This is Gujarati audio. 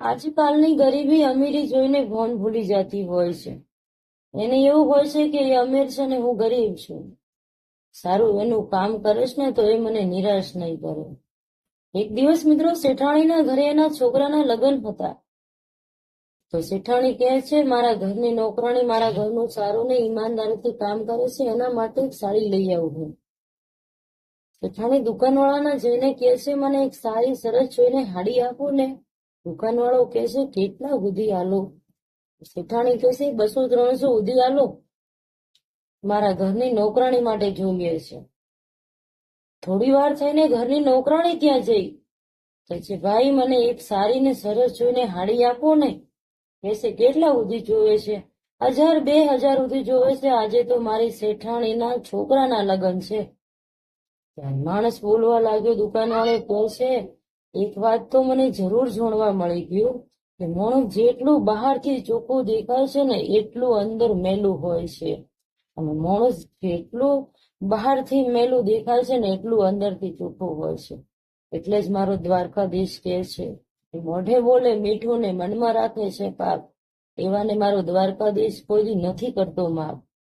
આજકાલની ગરીબી અમીરી જોઈને ભોન ભૂલી જતી હોય છે. એને એવું હોય છે કે એ અમીર છે ને હું ગરીબ છું. સારું એનું કામ કરીશ ને તો એ મને નિરાશ નહીં કરે. એક દિવસ મિત્રો શેઠાણીના ઘરે એના છોકરાના લગ્ન હતા. તો શેઠાણી કહે છે મારા ઘરની નોકરાણી મારા ઘરનું સારું ને ઈમાનદારીથી કામ કરે છે એના માટે એક સાડી લઈ આવું. શેઠાણી દુકાનવાળાને જઈને કહે છે મને એક સારી સરસ જોઈને હાડી આપો ને. દુકાનવાળો કહે છે કેટલા સુધી આલો? શેઠાણી કહે છે 200-300 સુધી આલો, મારા ઘરની નોકરાણી માટે જોઈએ છે. થોડી વાર થઈને ઘરની નોકરાણી ત્યાં જઈ કહે છે ભાઈ મને એક સારી ને સરસ જોઈને હાડી આપો ને. કહે છે કેટલા સુધી જોવે છે? 1000-2000 સુધી જોવે છે. આજે તો મારી શેઠાણીના છોકરાના લગ્ન છે. માણસ બોલવા લાગ્યો. દુકાનવાળો કહે છે એક વાત તો મને જરૂર જાણવા મળી ગયું કે માણસ જેટલું બહારથી ચોખ્ખું દેખાય છે ને એટલું અંદર મેલું હોય છે, અને માણસ જેટલું બહારથી મેલું દેખાય છે ને એટલું અંદરથી ચોખ્ખું હોય છે. એટલે જ મારો દ્વારકાધીશ કહે છે કે મોઢે બોલે મીઠું ને મનમાં રાખે છે પાપ, એવાને મારો દ્વારકાધીશ કોઈ નથી કરતો માફ.